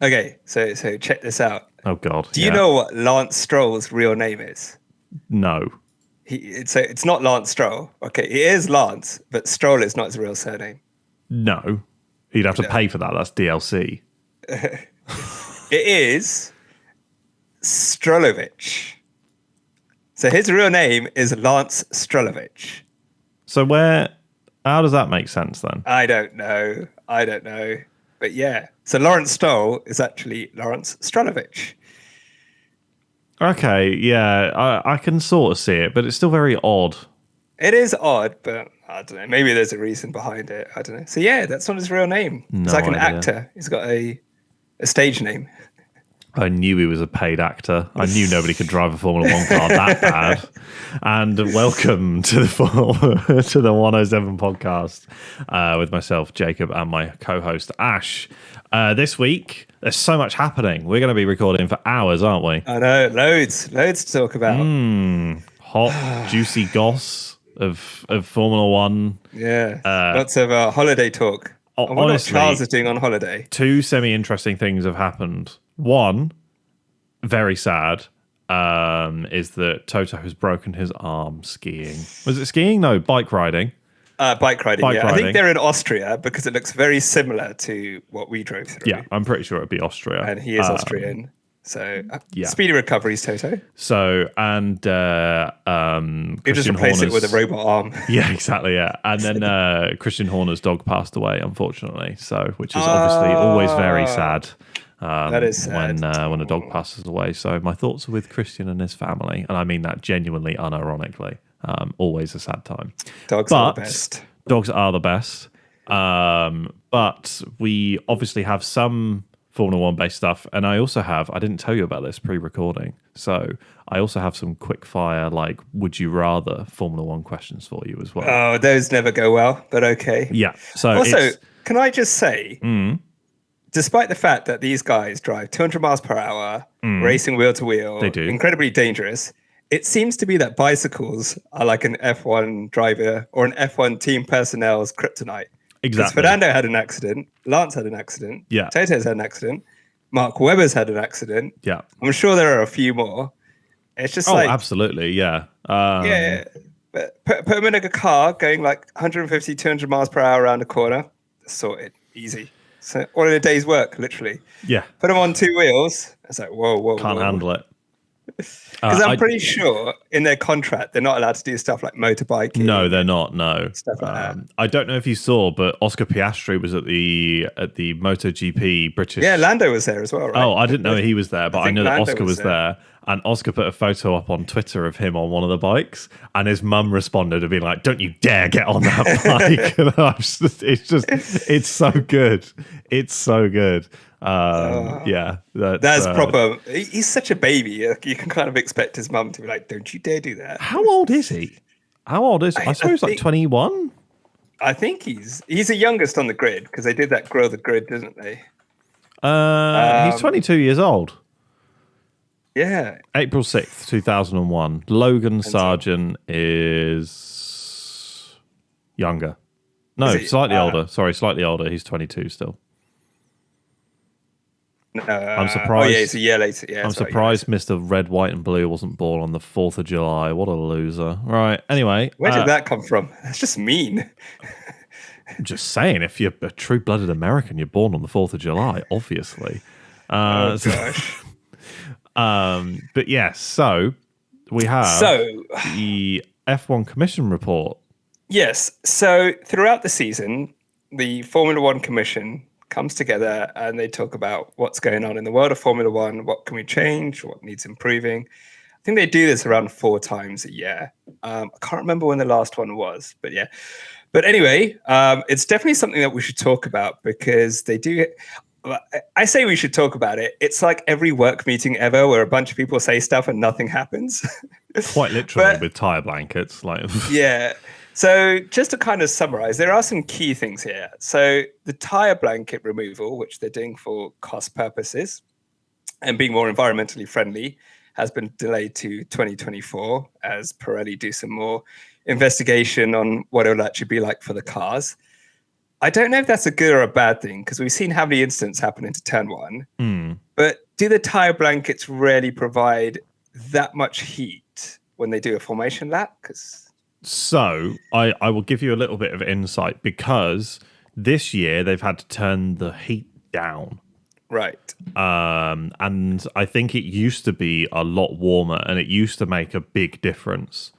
Okay, so check this out. Oh God, Do you yeah. know what Lance Stroll's real name is? No, It's not Lance Stroll. Okay, it is Lance, but Stroll is not his real surname. no. You'd have to No. pay for that. That's DLC. It is Strolovic. So his real name is Lance Strolovic. So how does that make sense then? I don't know. I don't know. But yeah. So Lawrence Stroll is actually Lawrence Strolovic. Okay, yeah, I can sort of see it, but it's still very odd. It is odd, but I don't know. Maybe there's a reason behind it. I don't know. So yeah, that's not his real name. He's No like an idea. actor. He's got a stage name. I knew he was a paid actor. I knew nobody could drive a Formula One car that bad. And welcome to the 107 podcast with myself, Jacob, and my co-host Ash. This week, there's so much happening. We're going to be recording for hours, aren't we? I know, loads to talk about. Hot, juicy goss of Formula One. Yeah, lots of holiday talk. I wonder Honestly, what Charles is doing on holiday. two semi-interesting things have happened. One, very sad, is that Toto has broken his arm skiing. Was it skiing? No, bike riding. Bike riding, Bike yeah. I riding. think they're in Austria because it looks very similar to what we drove through. Yeah, I'm pretty sure it'd be Austria. And he is Austrian. So, yeah. Speedy recoveries, Toto. So, and You just Christian replace it Horner's... with a robot arm. Yeah, exactly, yeah. And then Christian Horner's dog passed away, unfortunately, so which is obviously always very sad. That is sad. When a dog passes away. So my thoughts are with Christian and his family, and I mean that genuinely, unironically. Always a sad time. Dogs are the best. Dogs are the best. But we obviously have some Formula One based stuff, and I didn't tell you about this pre-recording, so I also have some quick fire, like, would you rather Formula One questions for you as well. Oh, those never go well, but okay. Yeah. So also, can I just say, despite the fact that these guys drive 200 miles per hour, racing wheel to wheel, They do. incredibly dangerous, it seems to be that bicycles are like an F1 driver or an F1 team personnel's kryptonite. Because exactly. Fernando had an accident, Lance had an accident, Yeah. Toto's had an accident, Mark Webber's had an accident. Yeah. I'm sure there are a few more. It's just absolutely, yeah. Yeah, but put them in a car going like 150, 200 miles per hour around a corner, sorted, easy. So all in a day's work, literally. Yeah. Put them on two wheels. It's like, whoa. Can't handle it. Because I'm pretty sure in their contract, they're not allowed to do stuff like motorbiking. No, they're not. No, Stuff like that. I don't know if you saw, but Oscar Piastri was at the MotoGP British. Yeah, Lando was there as well, right? Oh, I didn't know he was there, but I think know that Lando Oscar was was there. And Oscar put a photo up on Twitter of him on one of the bikes, and his mum responded and being like, "Don't you dare get on that bike!" And it's so good. It's so good. Yeah, that's proper. He's such a baby. You can kind of expect his mum to be like, "Don't you dare do that." How old is he? I suppose he's like 21. I think he's the youngest on the grid because they did that grow the grid, didn't they? He's 22 years old. Yeah. April 6th, 2001. Logan Sargent is younger. No, slightly older. Sorry, slightly older. He's 22 still. I'm surprised. Oh, yeah, it's a year later. Yeah, I'm surprised Mr. Red, White, and Blue wasn't born on the 4th of July. What a loser. Right. Anyway. Where did that come from? That's just mean. I'm just saying, if you're a true-blooded American, you're born on the 4th of July, obviously. Oh, gosh. But yes, so we have the F1 Commission report. Yes. So throughout the season, the Formula One Commission comes together and they talk about what's going on in the world of Formula One, what can we change, what needs improving. I think they do this around 4 times a year. I can't remember when the last one was, but yeah. But anyway, it's definitely something that we should talk about because they do. I say we should talk about it. It's like every work meeting ever where a bunch of people say stuff and nothing happens. Quite literally with tire blankets. Yeah. So just to kind of summarize, there are some key things here. So the tire blanket removal, which they're doing for cost purposes and being more environmentally friendly, has been delayed to 2024 as Pirelli do some more investigation on what it will actually be like for the cars. I don't know if that's a good or a bad thing because we've seen how many incidents happen into turn one. But do the tire blankets really provide that much heat when they do a formation lap? So I will give you a little bit of insight because this year they've had to turn the heat down. Right. And I think it used to be a lot warmer and it used to make a big difference.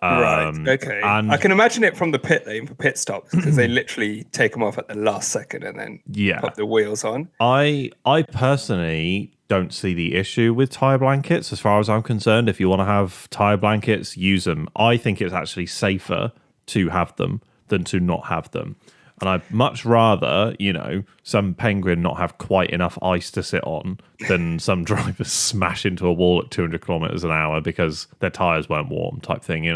Right. Okay. And I can imagine it from the pit lane for pit stops because they literally take them off at the last second and then pop the wheels on. I personally don't see the issue with tire blankets as far as I'm concerned. If you want to have tire blankets, use them. I think it's actually safer to have them than to not have them. And I'd much rather, some penguin not have quite enough ice to sit on than some drivers smash into a wall at 200 kilometers an hour because their tires weren't warm type thing,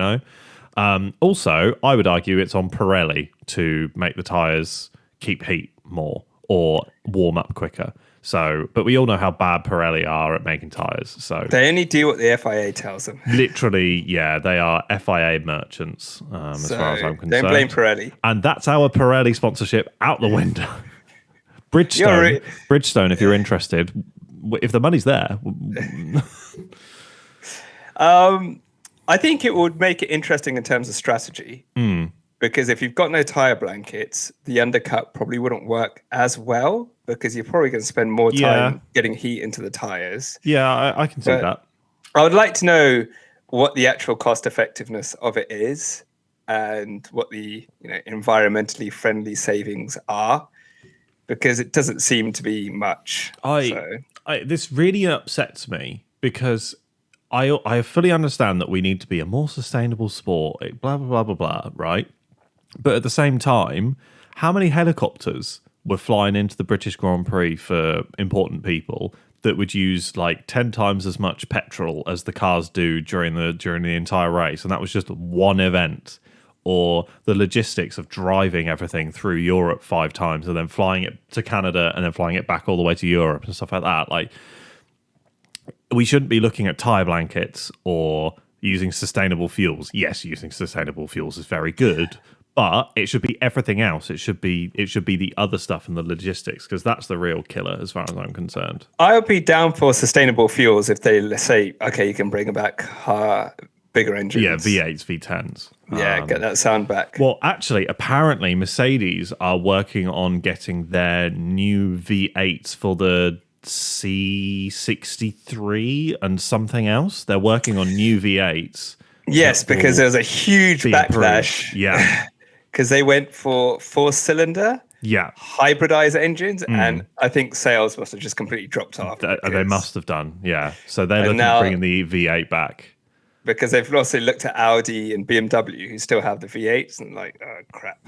Also, I would argue it's on Pirelli to make the tires keep heat more or warm up quicker. So, but we all know how bad Pirelli are at making tires. So they only do what the FIA tells them. Literally, yeah, they are FIA merchants, as far as I'm concerned. Don't blame Pirelli. And that's our Pirelli sponsorship out the window. Bridgestone, if you're interested, if the money's there. I think it would make it interesting in terms of strategy. Because if you've got no tire blankets, the undercut probably wouldn't work as well because you're probably going to spend more time getting heat into the tires. Yeah, I can see that. I would like to know what the actual cost effectiveness of it is and what the environmentally friendly savings are, because it doesn't seem to be much. This really upsets me because I fully understand that we need to be a more sustainable sport, blah, blah, blah, blah, blah, right? But at the same time, how many helicopters were flying into the British Grand Prix for important people that would use like 10 times as much petrol as the cars do during the entire race? And that was just one event. Or the logistics of driving everything through Europe 5 times and then flying it to Canada and then flying it back all the way to Europe and stuff like that. Like, we shouldn't be looking at tire blankets or using sustainable fuels. Yes, using sustainable fuels is very good, but it should be everything else. It should be the other stuff and the logistics, because that's the real killer as far as I'm concerned. I would be down for sustainable fuels if they, let's say, okay, you can bring back bigger engines. Yeah, V8s, V10s. Yeah, get that sound back. Well, actually, apparently Mercedes are working on getting their new V8s for the C63 and something else. They're working on new V8s. Yes, because there was a huge backlash. Yeah. Because they went for 4-cylinder hybridized engines, and I think sales must have just completely dropped off. They must have done, yeah. So they're looking at bringing the V8 back. Because they've also looked at Audi and BMW, who still have the V8s, and like, oh, crap,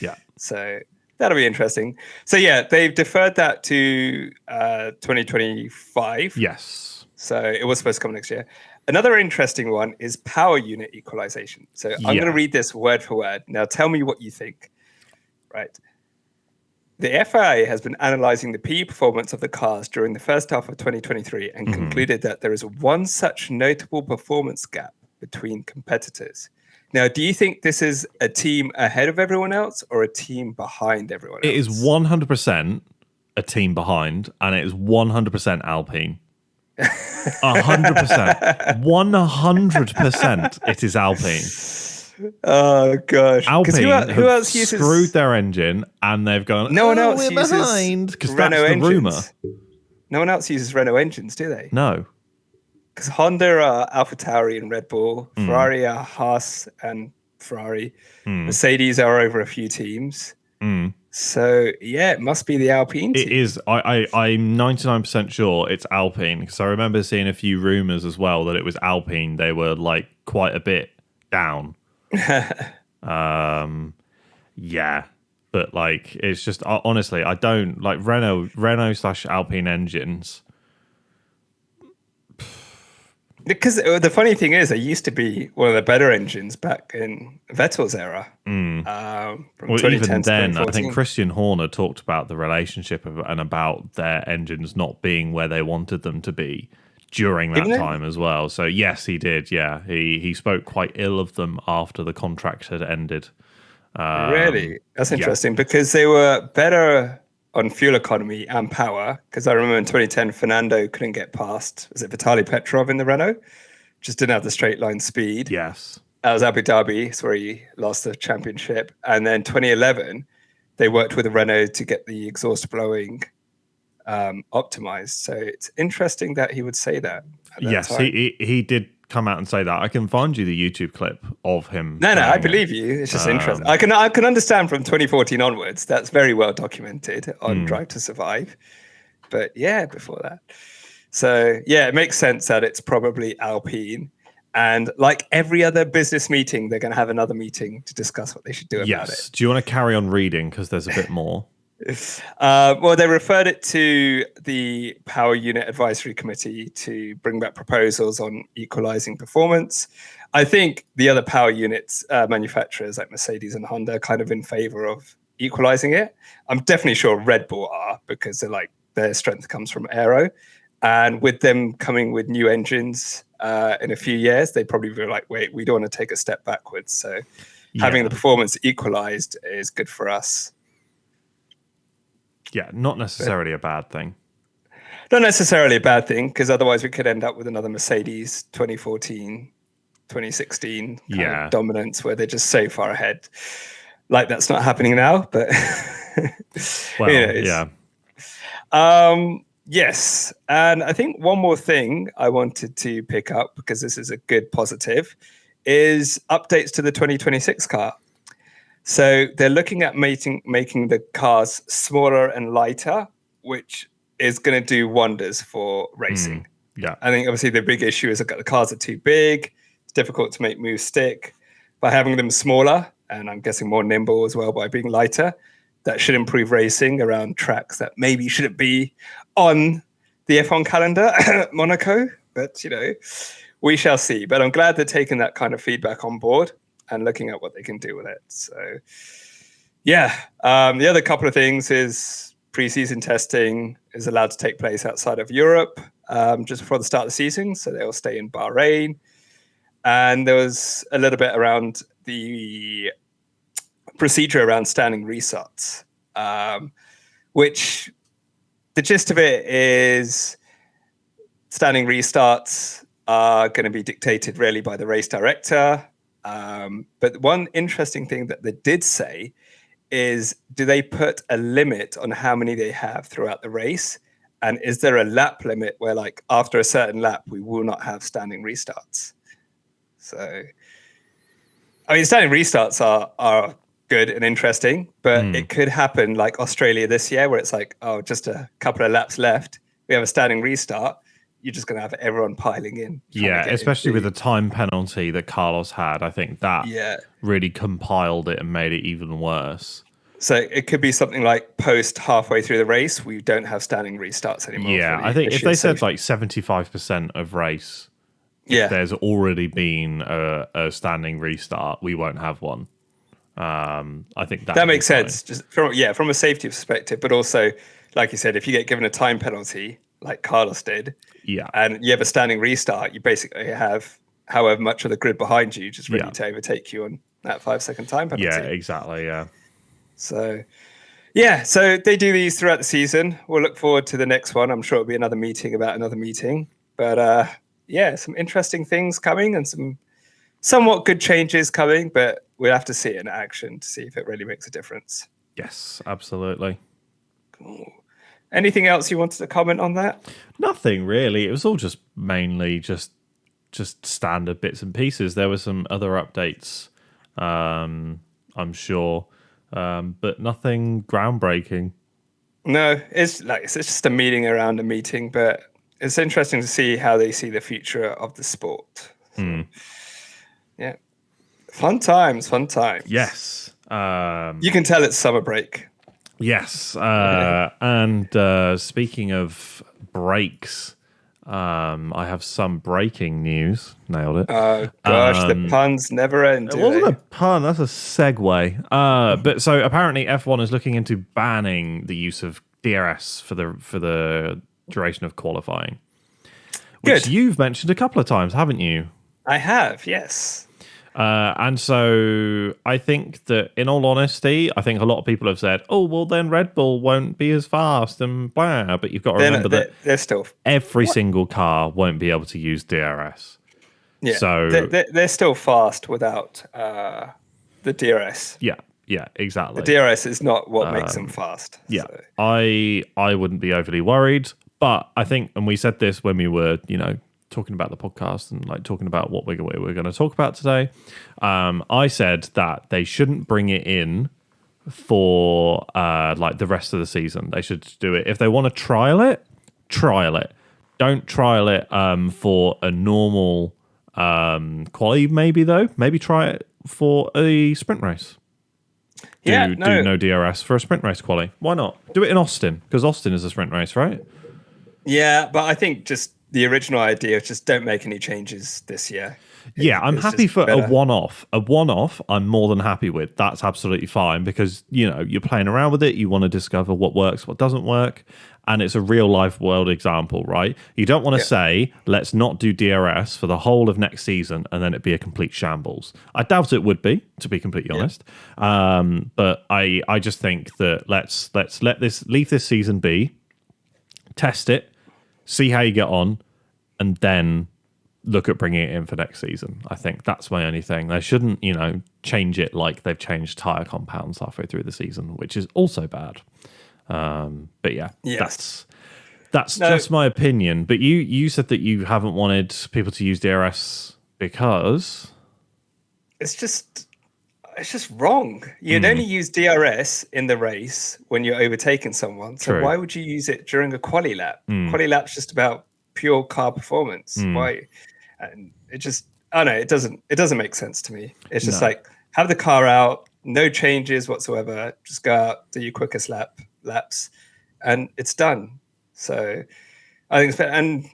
Yeah. So that'll be interesting. So yeah, they've deferred that to 2025. Yes. So it was supposed to come next year. Another interesting one is power unit equalization. So I'm going to read this word for word. Now tell me what you think. Right. The FIA has been analyzing the PE performance of the cars during the first half of 2023 and concluded that there is one such notable performance gap between competitors. Now, do you think this is a team ahead of everyone else or a team behind everyone else? It is 100% a team behind, and it is 100% Alpine. 100%. 100% it is Alpine. Oh gosh! Alpine who else uses screwed their engine, and they've gone. No one else we're uses behind because that's Renault the engines. rumor. No one else uses Renault engines, do they? No, because Honda are AlphaTauri and Red Bull. Ferrari are Haas and Ferrari. Mercedes are over a few teams. So yeah, it must be the Alpine team. It is. I'm 99% sure it's Alpine because I remember seeing a few rumors as well that it was Alpine. They were like quite a bit down. Yeah, but like it's just honestly, I don't like Renault/Alpine engines. Because the funny thing is, they used to be one of the better engines back in Vettel's era. From 2010 even then, to I think Christian Horner talked about the relationship and about their engines not being where they wanted them to be during that time as well. So yes, he did. Yeah, he spoke quite ill of them after the contract had ended. Really? That's Yeah. interesting because they were better on fuel economy and power. Because I remember in 2010, Fernando couldn't get past, was it Vitaly Petrov in the Renault? Just didn't have the straight line speed. Yes. That was Abu Dhabi. It's where he lost the championship. And then 2011, they worked with the Renault to get the exhaust blowing optimized. So it's interesting that he would say that. Yes, time. he did come out and say that. I can find you the YouTube clip of him. No, I believe you. It's just interesting. I can understand from 2014 onwards. That's very well documented on Drive to Survive. But yeah, before that. So yeah, it makes sense that it's probably Alpine. And like every other business meeting, they're going to have another meeting to discuss what they should do about it. Do you want to carry on reading? Because there's a bit more. Well, they referred it to the Power Unit Advisory Committee to bring back proposals on equalizing performance. I think the other power units manufacturers like Mercedes and Honda are kind of in favor of equalizing it. I'm definitely sure Red Bull are because they're like their strength comes from aero. And with them coming with new engines in a few years, they probably were like, wait, we don't want to take a step backwards. So having the performance equalized is good for us. Yeah, not necessarily a bad thing. Not necessarily a bad thing, because otherwise we could end up with another Mercedes 2014, 2016 kind of dominance where they're just so far ahead. Like that's not happening now, but well, yes. And I think one more thing I wanted to pick up, because this is a good positive, is updates to the 2026 car. So they're looking at making the cars smaller and lighter, which is going to do wonders for racing. I think obviously the big issue is that the cars are too big. It's difficult to make moves stick. By having them smaller, and I'm guessing more nimble as well by being lighter, that should improve racing around tracks that maybe shouldn't be on the F1 calendar, Monaco. But, we shall see. But I'm glad they're taking that kind of feedback on board and looking at what they can do with it. So, the other couple of things is preseason testing is allowed to take place outside of Europe just before the start of the season. So they'll stay in Bahrain. And there was a little bit around the procedure around standing restarts, which the gist of it is standing restarts are going to be dictated really by the race director. But one interesting thing that they did say is, do they put a limit on how many they have throughout the race? And is there a lap limit where, like, after a certain lap, we will not have standing restarts? So, I mean, standing restarts are good and interesting, but it could happen like Australia this year, where it's like, oh, just a couple of laps left. We have a standing restart. You're just going to have everyone piling in. Yeah, especially with the time penalty that Carlos had. I think that really compiled it and made it even worse. So it could be something like post halfway through the race, we don't have standing restarts anymore. Yeah, I think if they said like 75% of race, if there's already been a standing restart, we won't have one. I think that makes sense. Just from a safety perspective, but also, like you said, if you get given a time penalty, like Carlos did, and you have a standing restart, you basically have however much of the grid behind you just ready to overtake you on that 5-second time penalty. Yeah, exactly. Yeah. So, so they do these throughout the season. We'll look forward to the next one. I'm sure it'll be another meeting about another meeting. But some interesting things coming and some somewhat good changes coming, but we'll have to see it in action to see if it really makes a difference. Yes, absolutely. Cool. Anything else you wanted to comment on that? Nothing really. It was all just mainly just standard bits and pieces. There were some other updates, I'm sure, but nothing groundbreaking. No, it's just a meeting around a meeting, but it's interesting to see how they see the future of the sport. So, yeah, fun times. Yes, you can tell it's summer break. Yes, and speaking of breaks, I have some breaking news. Nailed it. Oh gosh, the puns never end. It wasn't a pun. That's a segue. But so apparently F1 is looking into banning the use of DRS for the duration of qualifying, which you've mentioned a couple of times, haven't you? I have, yes. And so I think that, in all honesty, I think a lot of people have said, "Oh, well, then Red Bull won't be as fast and blah." But you've got to remember that they're still every single car won't be able to use DRS. yeah. So They're still fast without the DRS. yeah, exactly. The DRS is not what makes them fast. Yeah, So. I wouldn't be overly worried, but I think, and we said this when we were, talking about the podcast and like talking about what we're going to talk about today. I said that they shouldn't bring it in for like the rest of the season. They should do it if they want to trial it. Don't trial it for a normal quali. Maybe though. Maybe try it for a sprint race. Do no DRS for a sprint race quali. Why not? Do it in Austin, because Austin is a sprint race, right? Yeah, but I think just the original idea is just don't make any changes this year. I'm happy for better. A one-off. A one-off, I'm more than happy with. That's absolutely fine because, you're playing around with it. You want to discover what works, what doesn't work. And it's a real-life world example, right? You don't want to say, let's not do DRS for the whole of next season and then it be a complete shambles. I doubt it would be, to be completely honest. But I just think that let's leave this season be, test it, see how you get on, and then look at bringing it in for next season. I think that's my only thing. They shouldn't, change it like they've changed tyre compounds halfway through the season, which is also bad. But yes. that's just my opinion. But you said that you haven't wanted people to use DRS because it's just wrong. You'd only use DRS in the race when you're overtaking someone. So why would you use it during a quali lap? Quali lap's just about pure car performance. Why? And it just, I don't know, it doesn't make sense to me. It's just like, have the car out, no changes whatsoever, just go out, do your quickest laps, and it's done. So I think it's fair. And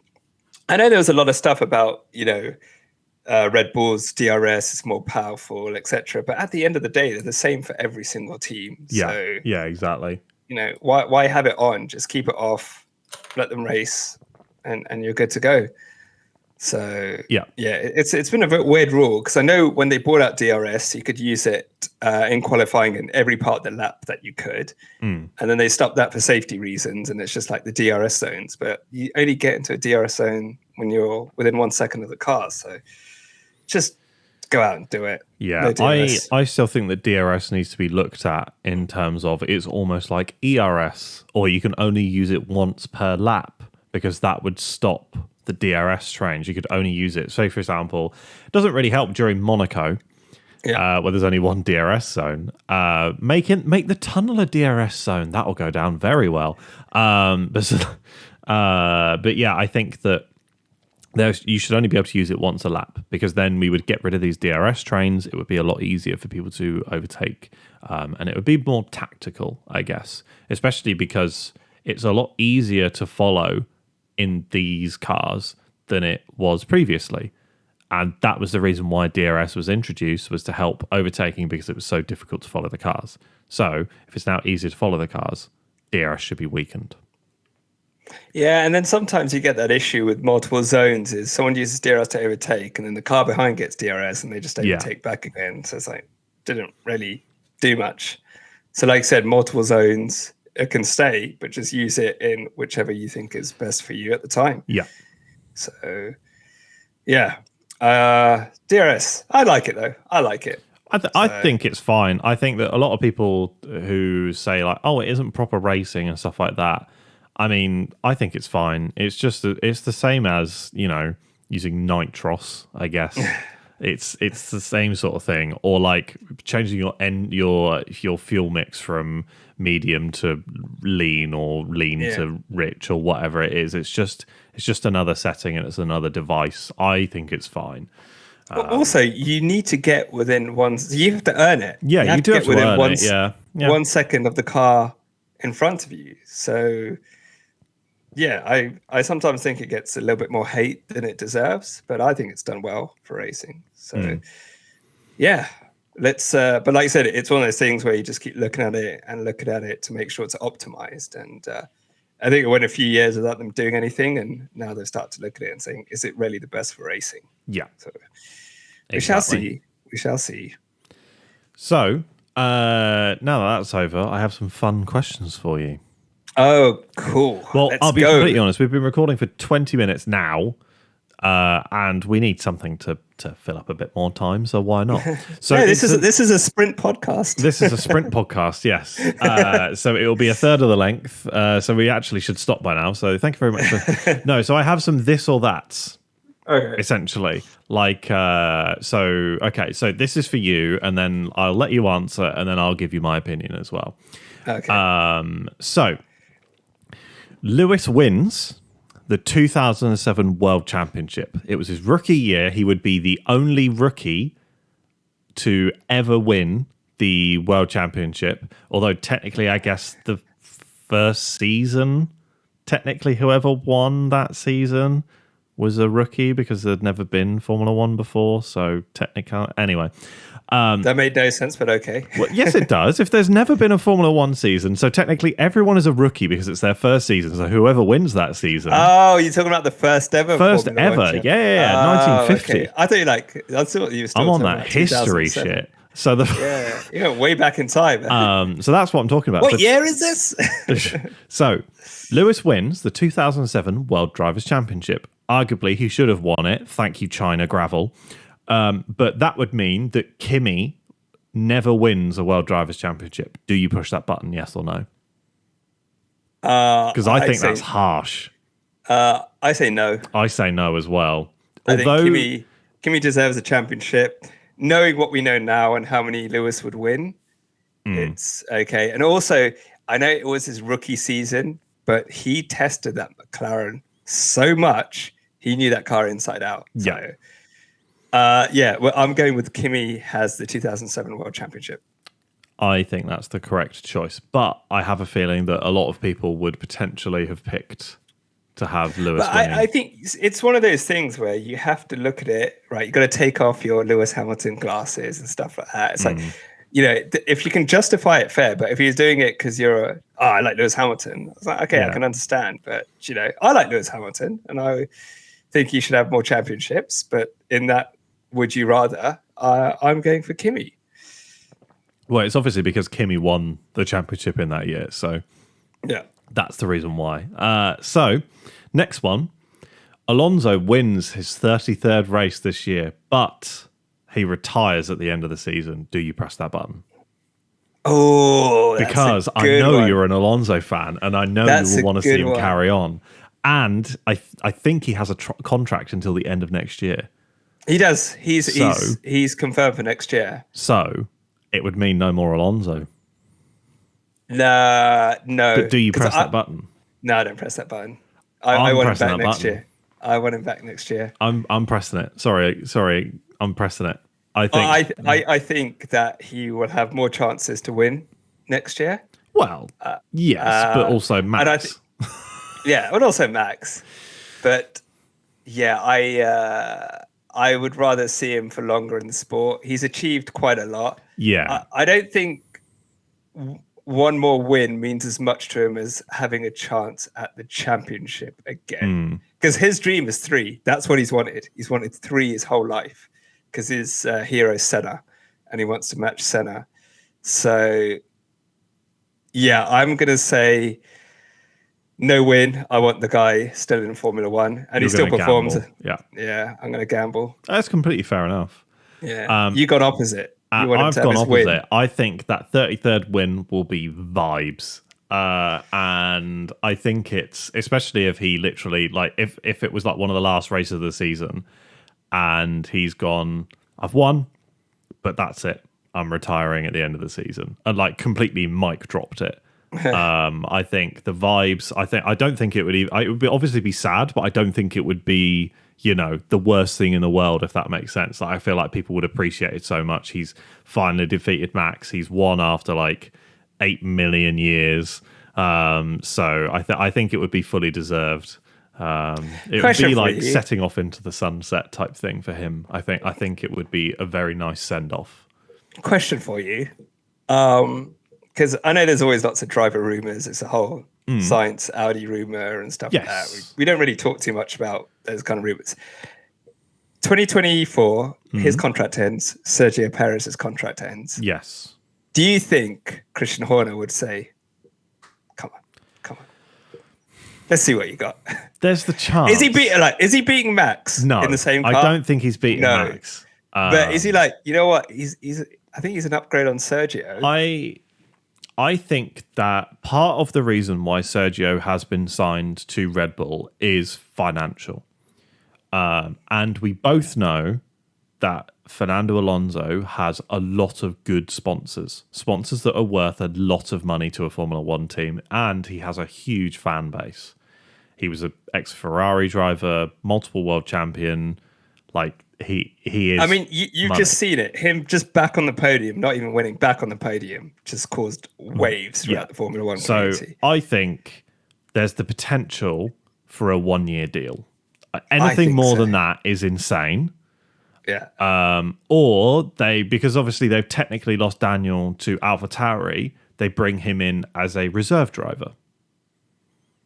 I know there was a lot of stuff about, Red Bull's DRS is more powerful, etc. But at the end of the day, they're the same for every single team. Yeah, exactly. Why have it on? Just keep it off, let them race, and you're good to go. So it's been a bit weird rule because I know when they brought out DRS, you could use it in qualifying in every part of the lap that you could, and then they stopped that for safety reasons, and it's just like the DRS zones. But you only get into a DRS zone when you're within 1 second of the car, so just go out and do it. Yeah, no I still think that DRS needs to be looked at in terms of it's almost like ERS, or you can only use it once per lap because that would stop the DRS trains. You could only use it. So, for example, it doesn't really help during Monaco, where there's only one DRS zone. Make the tunnel a DRS zone. That'll go down very well. But yeah, I think that you should only be able to use it once a lap because then we would get rid of these DRS trains. It would be a lot easier for people to overtake, and it would be more tactical, I guess, especially because it's a lot easier to follow in these cars than it was previously. And that was the reason why DRS was introduced, was to help overtaking because it was so difficult to follow the cars. So if it's now easier to follow the cars, DRS should be weakened. Yeah, and then sometimes you get that issue with multiple zones is someone uses DRS to overtake and then the car behind gets DRS and they just overtake back again. So it's like, didn't really do much. So like I said, multiple zones, it can stay, but just use it in whichever you think is best for you at the time. Yeah. So, yeah. DRS. I like it, though. I like it. I think it's fine. I think that a lot of people who say, like, oh, it isn't proper racing and stuff like that. I mean, I think it's fine. It's just, it's the same as, using nitros, I guess. It's the same sort of thing, or like changing your fuel mix from medium to lean or lean to rich or whatever it is. It's just another setting and it's another device. I think it's fine. Also, you need to get within you have to earn it. Yeah, you do have to earn it. Yeah. 1 second of the car in front of you. So yeah, I sometimes think it gets a little bit more hate than it deserves, but I think it's done well for racing. So yeah, let's. But like I said, it's one of those things where you just keep looking at it to make sure it's optimized. And I think it went a few years without them doing anything, and now they've started to look at it and saying, is it really the best for racing? Yeah. So we shall see. We shall see. So, now that that's over, I have some fun questions for you. Oh, cool. Well, Let's I'll be go. completely honest. We've been recording for 20 minutes now, and we need something to fill up a bit more time. So why not? So No, this is a sprint podcast. This is a sprint podcast, yes. So it will be a third of the length. So we actually should stop by now. So thank you very much. No, so I have some this or that's. Okay. Essentially, like, so this is for you, and then I'll let you answer, and then I'll give you my opinion as well. Okay. So Lewis wins the 2007 World Championship. It was his rookie year. He would be the only rookie to ever win the World Championship, although technically, I guess the first season, technically whoever won that season was a rookie because there'd never been Formula One before. So technically, anyway. That made no sense, but okay. Well, yes, it does. If there's never been a Formula One season, so technically everyone is a rookie because it's their first season. So whoever wins that season. Oh, you're talking about the first ever Formula ever. One Yeah, 1950. Okay. I thought I thought you were still I'm on talking that about history 2007. shit. So you went way back in time. So that's what I'm talking about. What year is this? So Lewis wins the 2007 World Drivers' Championship. Arguably, he should have won it. Thank you, China Gravel. But that would mean that Kimi never wins a World Drivers' Championship. Do you push that button, yes or no? Because I think that's harsh. I say no. I say no as well. I think Kimi deserves a championship. Knowing what we know now and how many Lewis would win, it's okay. And also, I know it was his rookie season, but he tested that McLaren so much, he knew that car inside out. So, well, I'm going with Kimi has the 2007 World Championship. I think that's the correct choice. But I have a feeling that a lot of people would potentially have picked to have Lewis winning. I think it's one of those things where you have to look at it, right? You've got to take off your Lewis Hamilton glasses and stuff like that. It's like, if you can justify it, fair. But if he's doing it because I like Lewis Hamilton, it's like, okay, I can understand. But, I like Lewis Hamilton and I think he should have more championships. But in that, would you rather, I'm going for Kimi. Well, it's obviously because Kimi won the championship in that year. So yeah, that's the reason why. So next one, Alonso wins his 33rd race this year, but he retires at the end of the season. Do you press that button? Oh, that's because I know you're an Alonso fan, and I know you will want to see him carry on. And I think he has a contract until the end of next year. He does. He's confirmed for next year. So it would mean no more Alonso. No. Do you press that button? No, I don't press that button. I want him back next year. I want him back next year. I'm pressing it. Sorry. I'm pressing it. I think that he will have more chances to win next year. Well, yes, but also Max. But also Max. But yeah, I would rather see him for longer in the sport. He's achieved quite a lot. Yeah. I don't think one more win means as much to him as having a chance at the championship again. Because his dream is 3. That's what he's wanted. He's wanted 3 his whole life because his hero is Senna and he wants to match Senna. So, yeah, I'm going to say no win. I want the guy still in Formula One and he still performs. Gamble. Yeah, I'm going to gamble. That's completely fair enough. Yeah, you got opposite. I've gone opposite. Win. I think that 33rd win will be vibes. And I think it's, especially if he literally, like, if it was like one of the last races of the season and he's gone, I've won, but that's it. I'm retiring at the end of the season. And like completely mic dropped it. I think the vibes, I don't think it would even, it would obviously be sad, but I don't think it would be, the worst thing in the world, if that makes sense. Like, I feel like people would appreciate it so much. He's finally defeated Max. He's won after like 8 million years. So I think it would be fully deserved. It would be like setting off into the sunset type thing for him. I think it would be a very nice send off. Question for you. Because I know there's always lots of driver rumors. It's a whole science Audi rumor and stuff like that. We don't really talk too much about those kind of rumors. 2024, his contract ends. Sergio Perez's contract ends. Yes. Do you think Christian Horner would say, come on. Let's see what you got. There's the chance. Is he beating Max No, in the same car? I don't think he's beating Max. But is he like, you know what? I think he's an upgrade on Sergio. I think that part of the reason why Sergio has been signed to Red Bull is financial. And we both know that Fernando Alonso has a lot of good sponsors that are worth a lot of money to a Formula One team, and he has a huge fan base. He was an ex-Ferrari driver, multiple world champion. Like he is. I mean, you've just seen it. Him just back on the podium, not even winning, back on the podium, just caused waves throughout the Formula One community. So I think there's the potential for a 1-year deal. Anything more than that is insane. Yeah. Or because obviously they've technically lost Daniel to AlphaTauri, they bring him in as a reserve driver.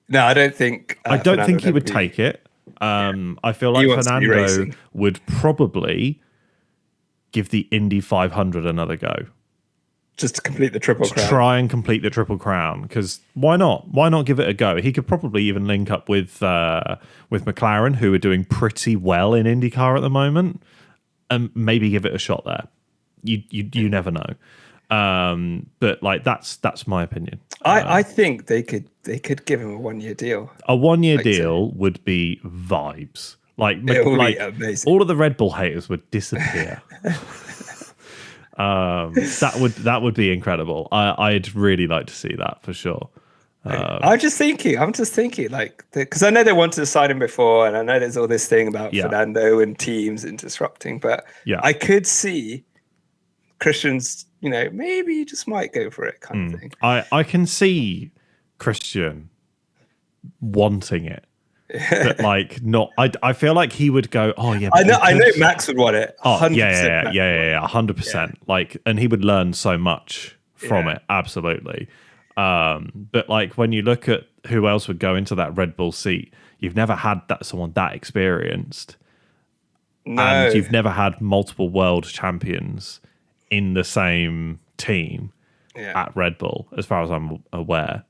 No, I don't think. I don't think he would take it. I feel like Fernando would probably give the Indy 500 another go. Just to complete the triple crown. Try and complete the triple crown, because why not? Why not give it a go? He could probably even link up with McLaren, who are doing pretty well in IndyCar at the moment, and maybe give it a shot there. You never know. But like that's my opinion. I think they could give him a 1-year deal. A 1-year deal would be vibes. Like it would be amazing. All of the Red Bull haters would disappear. That would be incredible. I'd really like to see that for sure. I'm just thinking, like, because I know they wanted to sign him before, and I know there's all this thing about Fernando and teams and disrupting, but I could see Christian's, maybe he just might go for it kind of thing. I can see Christian wanting it. But like not, I feel like he would go. Oh yeah, I know Max would want it. 100%. Yeah, 100%. Like, and he would learn so much from it. Absolutely. But like when you look at who else would go into that Red Bull seat, you've never had someone that experienced, and you've never had multiple world champions in the same team at Red Bull, as far as I'm aware.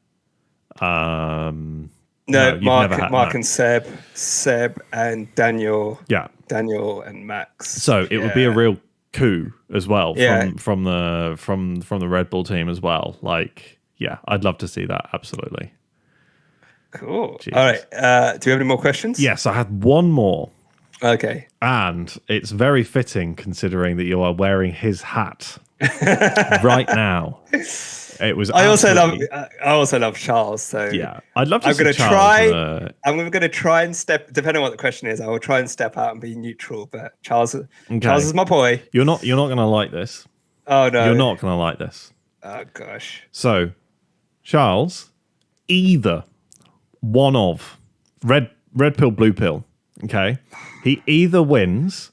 No, Mark and Seb and Daniel. Yeah, Daniel and Max. So it would be a real coup as well from the Red Bull team as well. Like, yeah, I'd love to see that. Absolutely. Cool. Jeez. All right. Do you have any more questions? Yes, I had one more. Okay. And it's very fitting considering that you are wearing his hat right now. It was. I also love Charles. So yeah, I'd love to. I'm going to try. I'm going to try and step. Depending on what the question is, I will try and step out and be neutral. But Charles is my boy. You're not going to like this. Oh no, you're not going to like this. Oh gosh. So, Charles, either one of red pill, blue pill. Okay, he either wins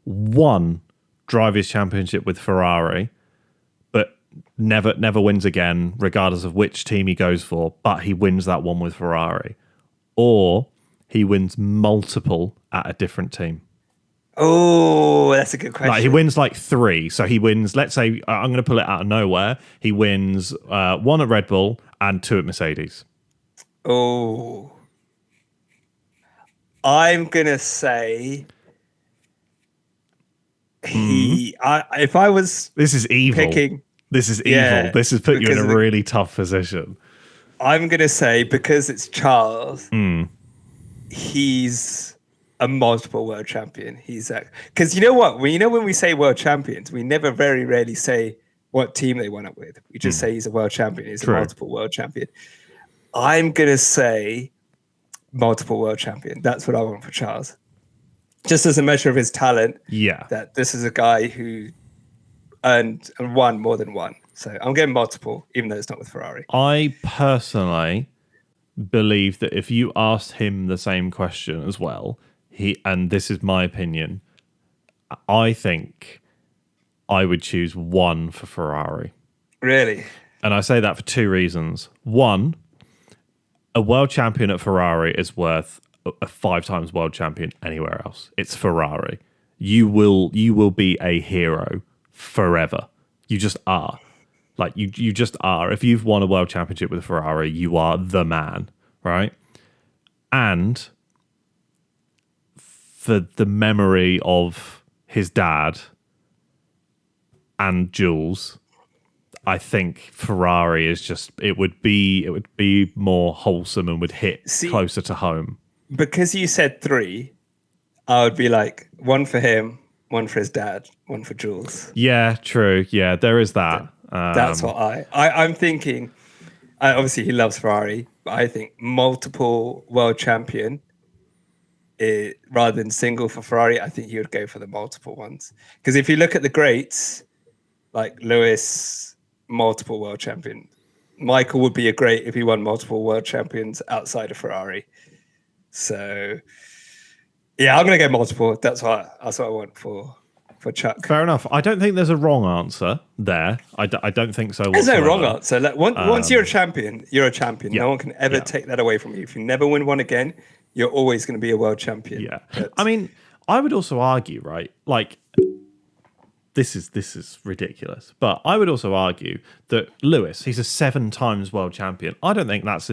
one drivers' championship with Ferrari, but never wins again, regardless of which team he goes for, but he wins that one with Ferrari. Or he wins multiple at a different team. Oh, that's a good question. Like he wins like 3. So he wins, let's say, I'm going to pull it out of nowhere. He wins 1 at Red Bull and 2 at Mercedes. Oh. I'm going to say... if I was this is evil. This is evil. This has put you in a really tough position. I'm gonna say, because it's Charles, he's a multiple world champion. He's because you know what? When we say world champions, we never very rarely say what team they won it with. We just say he's a world champion. He's a multiple world champion. I'm gonna say multiple world champion. That's what I want for Charles. Just as a measure of his talent, that this is a guy who earned and won more than one. So I'm getting multiple, even though it's not with Ferrari. I personally believe that if you asked him the same question as well, and this is my opinion, I think I would choose 1 for Ferrari. Really? And I say that for 2 reasons. 1, a world champion at Ferrari is worth a 5 times world champion anywhere else. It's Ferrari. you will be a hero forever. You just are. Like you just are. If you've won a world championship with Ferrari, you are the man, right? And for the memory of his dad and Jules, I think Ferrari is just it would be more wholesome and would hit closer to home. Because you said 3, I would be like 1 for him, 1 for his dad, 1 for Jules. Yeah, true. Yeah, there is that. That's what I'm thinking. Obviously, he loves Ferrari, but I think multiple world champion rather than single for Ferrari. I think he would go for the multiple ones. Because if you look at the greats, like Lewis, multiple world champion. Michael would be a great if he won multiple world champions outside of Ferrari. So, yeah, I'm going to go multiple. That's what I want for Chuck. Fair enough. I don't think there's a wrong answer there. I don't think so. There's no wrong answer. Like, once you're a champion, you're a champion. Yeah, no one can ever take that away from you. If you never win one again, you're always going to be a world champion. Yeah. I mean, I would also argue, right? Like, this is ridiculous, but I would also argue that Lewis, he's a 7 times world champion. I don't think that's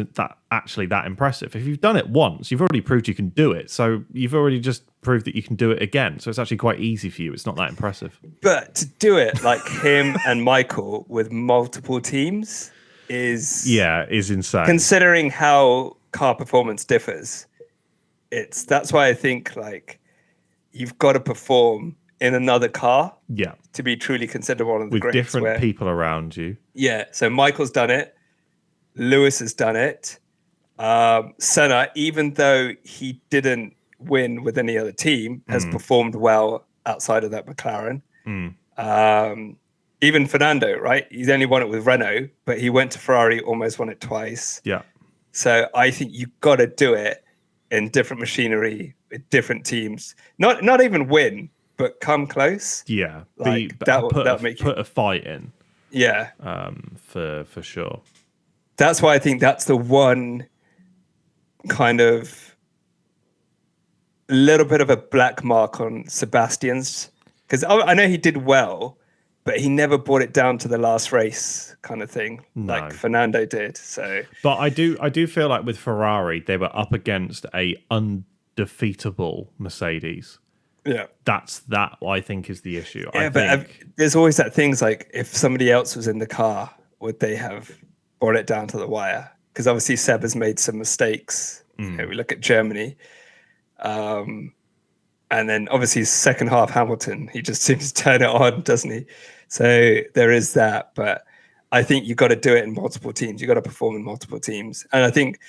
actually that impressive. If you've done it once, you've already proved you can do it. So you've already just proved that you can do it again. So it's actually quite easy for you. It's not that impressive. But to do it like him and Michael with multiple teams is insane. Considering how car performance differs, that's why I think like you've got to perform in another car to be truly considered one of the with greats. Different people around you. Yeah, so Michael's done it. Lewis has done it. Senna, even though he didn't win with any other team, has performed well outside of that McLaren. Even Fernando, right? He's only won it with Renault, but he went to Ferrari, almost won it twice. Yeah. So I think you've got to do it in different machinery with different teams. Not even win, but come close. Yeah, like that'll make put a fight in. Yeah, for sure. That's why I think that's the one kind of little bit of a black mark on Sebastian's, because I know he did well, but he never brought it down to the last race kind of thing, like Fernando did. So, but I do feel like with Ferrari, they were up against a undefeatable Mercedes. Yeah, that I think is the issue. Yeah, but there's always that things like if somebody else was in the car, would they have brought it down to the wire? Because obviously Seb has made some mistakes. You know, we look at Germany, and then obviously second half Hamilton, he just seems to turn it on, doesn't he? So there is that, but I think you've got to do it in multiple teams. You've got to perform in multiple teams, and I think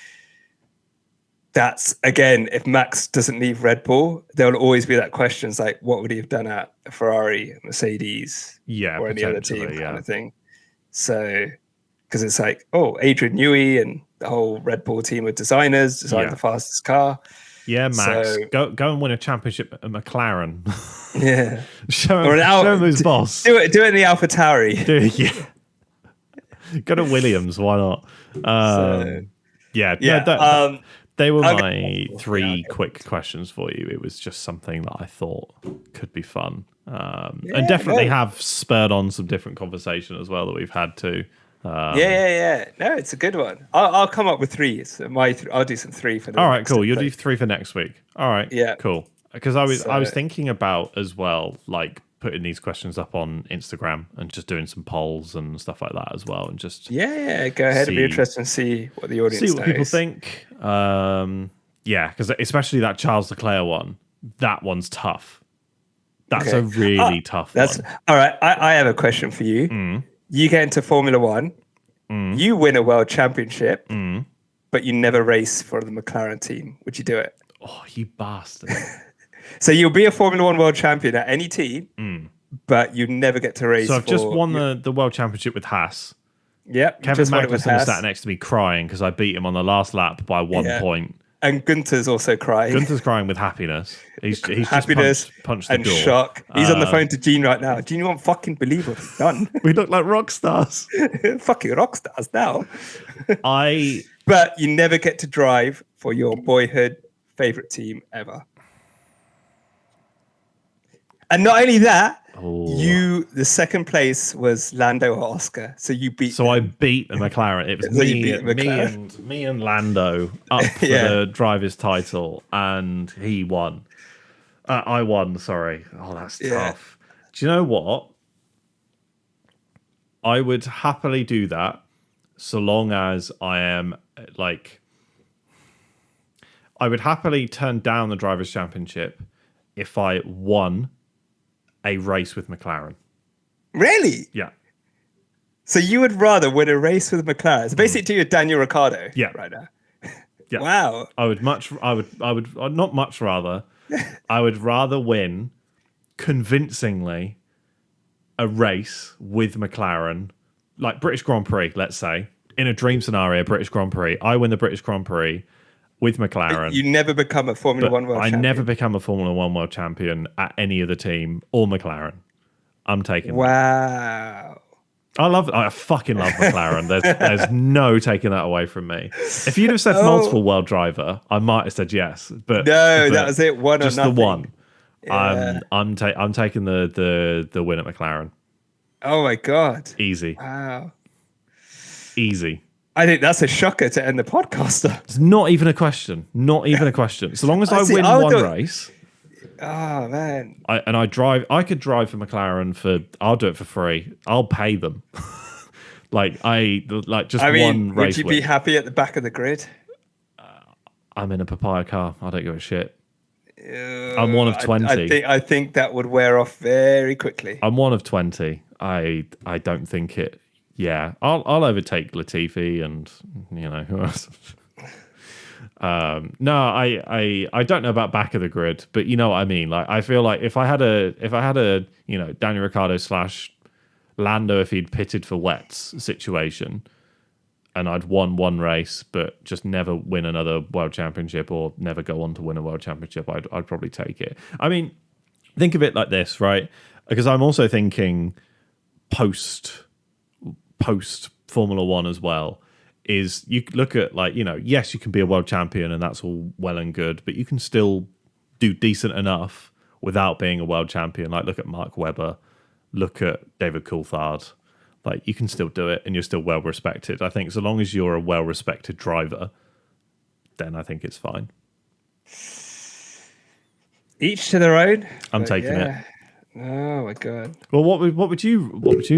that's, again, if Max doesn't leave Red Bull, there will always be that question, like, what would he have done at Ferrari, Mercedes, or any other team kind of thing? So, because it's like, Adrian Newey and the whole Red Bull team of designers designed the fastest car. Yeah, Max, go and win a championship at McLaren. Yeah. show him who's boss. Do it in the AlphaTauri. Yeah. Go to Williams, why not? They were my 3 quick questions for you. It was just something that I thought could be fun. And definitely have spurred on some different conversation as well that we've had too. No, it's a good one. I'll come up with 3. So I'll do some 3 for the All right, cool. You'll do 3 for next week. All right. Yeah. Cool. Because I was thinking about as well, like putting these questions up on Instagram and just doing some polls and stuff like that as well, and just go ahead. It'd be interesting to see what the audience people think. Because especially that Charles Leclerc one, that one's tough. That's a really tough one. All right. I have a question for you. You get into Formula One, you win a world championship, but you never race for the McLaren team. Would you do it? Oh, you bastard. So you'll be a Formula One world champion at any team, but you never get to race. So I've just won the world championship with Haas. Yep. Kevin Magnussen sat next to me crying because I beat him on the last lap by 1 point. And Gunther's also crying. Gunther's crying with happiness. He's happiness just punched the and door. Shock. He's on the phone to Gene right now. Gene, you won't fucking believe what he's done. We look like rock stars. Fucking rock stars now. But you never get to drive for your boyhood favorite team ever. And not only that, Oh. the second place was Lando or Oscar. So you beat So I beat the McLaren. It was So you beat me and Lando up for Yeah. the driver's title, and he won. I won. Sorry. Oh, that's tough. Do you know what? I would happily do that, so long as I am like. I would happily turn down the drivers' championship if I won a race with McLaren. Really? Yeah. So you would rather win a race with McLaren? So basically, you're Daniel Ricciardo. Yeah. Right now. Yeah. Wow. I would not much rather. I would rather win convincingly a race with McLaren, like British Grand Prix, let's say, in a dream scenario, British Grand Prix. I win the British Grand Prix with McLaren. You never become a Formula One world champion. I never become a Formula One world champion at any other team or McLaren. I'm taking that. Wow. I fucking love McLaren. There's no taking that away from me. If you'd have said multiple world driver, I might have said yes. But that was it. One just or nothing. the one. Yeah. I'm taking the win at McLaren. Oh my god. Easy. Wow. Easy. I think that's a shocker to end the podcast. It's not even a question. Not even a question. So long as I win one race. Oh man. I could drive for McLaren I'll do it for free. I'll pay them. Just one race. Would you be happy at the back of the grid? I'm in a papaya car. I don't give a shit. I'm one of 20. I think that would wear off very quickly. I'm one of 20. I don't think it. Yeah, I'll overtake Latifi and who else. No, I don't know about back of the grid, but you know what I mean. Like I feel like if I had a Daniel Ricciardo / Lando if he'd pitted for wets situation, and I'd won one race but just never win another world championship or never go on to win a world championship, I'd probably take it. I mean, think of it like this, right? Because I'm also thinking post Formula One as well. Is you look at yes, you can be a world champion and that's all well and good, but you can still do decent enough without being a world champion. Like look at Mark Webber, look at David Coulthard. Like you can still do it and you're still well respected. I think so long as you're a well respected driver, then I think it's fine. Each to their own. I'm taking it. Oh my god. Well, what would you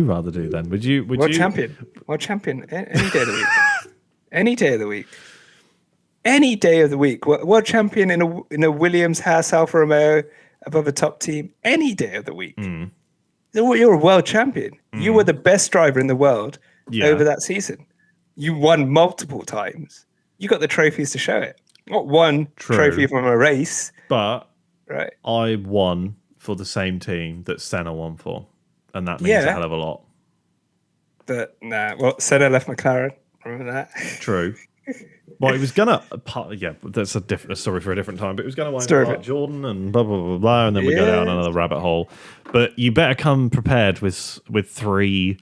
rather do then? Would you world champion any day of the week. Any day of the week. Any day of the week. World champion in a Williams Haas Alfa Romeo above a top team. Any day of the week. You're a world champion. You were the best driver in the world over that season. You won multiple times. You got the trophies to show it. Not one trophy from a race, but right. I won for the same team that Senna won for, and that means a hell of a lot. But Senna left McLaren. Remember that? True. Well, he was gonna. That's a story for a different time. But it was gonna win Jordan and blah blah blah blah, and then we go down another rabbit hole. But you better come prepared with three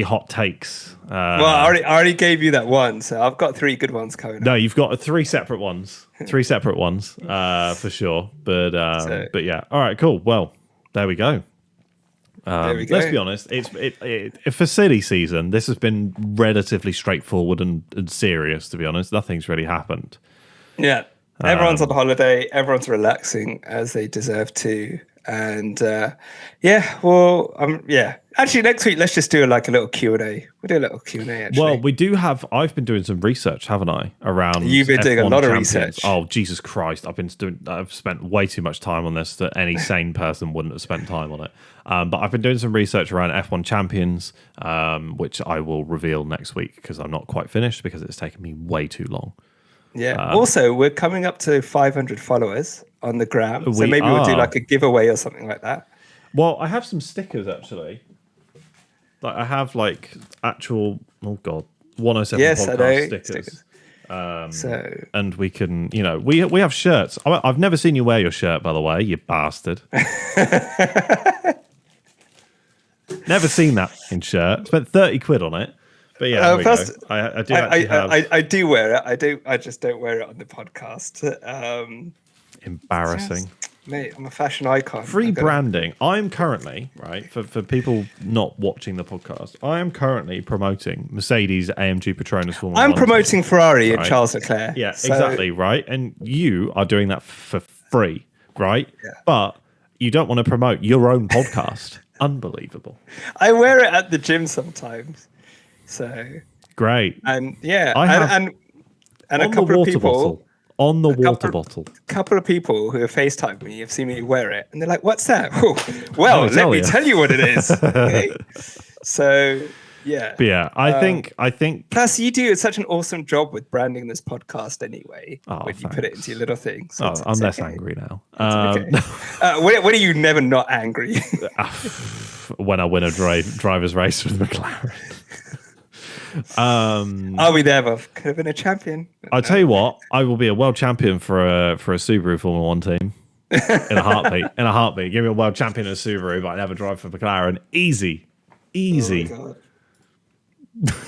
hot takes. Well, I already gave you that one, so I've got 3 good ones coming. No, you've got 3 separate ones. 3 separate ones, for sure. But yeah, all right, cool. Well, there we go. Let's be honest. It's for silly season. This has been relatively straightforward and serious. To be honest, nothing's really happened. Yeah, everyone's on holiday. Everyone's relaxing as they deserve to. And actually next week let's just do a little Q&A. We'll do a little Q&A actually. Well, we do have. I've been doing some research, haven't I? Around you've been doing a lot of research. Oh Jesus Christ! I've spent way too much time on this that any sane person wouldn't have spent time on it. But I've been doing some research around F1 champions, which I will reveal next week because I'm not quite finished because it's taken me way too long. Yeah. Also, we're coming up to 500 followers on the gram, so maybe we'll do a giveaway or something like that. Well, I have some stickers actually. I have actual 107 podcast stickers. And we can, we have shirts. I've never seen you wear your shirt, by the way, you bastard. Never seen that in shirt. Spent 30 quid on it. But yeah, I do wear it. I just don't wear it on the podcast. Embarrassing. Mate, I'm a fashion icon. Free branding. I'm currently, right, for people not watching the podcast, I am currently promoting Mercedes AMG Petronas Formula 1 promoting team, Ferrari right? and Charles Leclerc. Yeah, exactly, right? And you are doing that for free, right? Yeah. But you don't want to promote your own podcast. Unbelievable. I wear it at the gym sometimes. So great. And yeah, and on a couple of people bottle. On the water bottle. A couple of people who have FaceTimed me have seen me wear it, and they're like, "What's that?" Oh, well, let me tell you what it is. Okay? So, yeah. But yeah, I think. Plus, you do such an awesome job with branding this podcast, anyway. Oh, when you put it into your little things. So I'm less angry now. Okay. When are you never not angry? When I win a driver's race with McLaren. I'll be there, but could have been a champion. I'll tell you what, I will be a world champion for a Subaru Formula 1 team in a heartbeat. Give me a world champion in a Subaru, but I never drive for McLaren. Easy.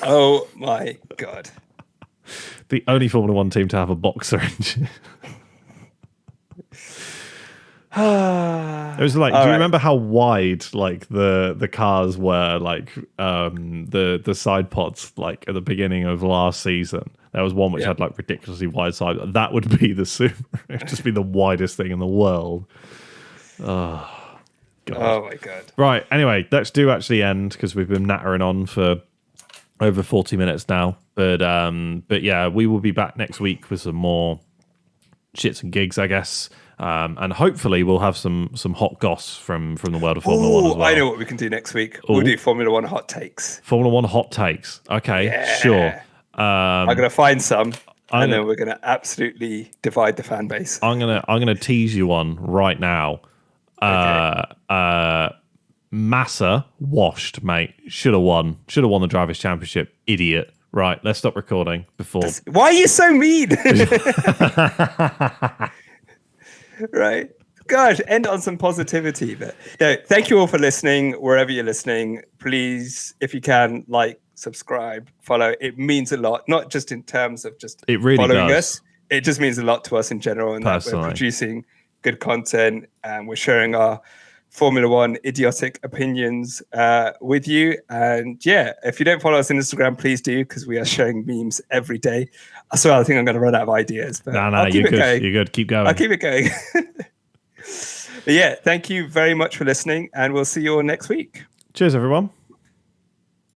Oh my god. The only Formula 1 team to have a boxer engine. It was like, do you remember how wide like the cars were, like the side pods, like at the beginning of last season? There was one which had like ridiculously wide side. That would be the Subaru. It would just be the widest thing in the world. Oh god. Oh my god. Right. Anyway, let's do actually end because we've been nattering on for over 40 minutes now. But yeah, we will be back next week with some more shits and gigs, I guess. And hopefully we'll have some hot goss from the world of Formula 1 as well. I know what we can do next week. We'll do Formula 1 hot takes. Formula 1 hot takes. Okay, sure. I'm going to find some, and then we're going to absolutely divide the fan base. I'm gonna tease you one right now. Massa washed, mate. Should have won the drivers' championship. Idiot. Right, let's stop recording before. Why are you so mean? Right. Gosh, end on some positivity. But no, thank you all for listening. Wherever you're listening, please, if you can, like, subscribe, follow. It means a lot, not just in terms of just following us. It just means a lot to us in general, and that we're producing good content and we're sharing our Formula 1 idiotic opinions with you. And yeah, if you don't follow us on Instagram, please do, because we are sharing memes every day. I swear, I think I'm going to run out of ideas. But no, you're good. You're good. Keep going. I'll keep it going. But yeah, thank you very much for listening, and we'll see you all next week. Cheers, everyone.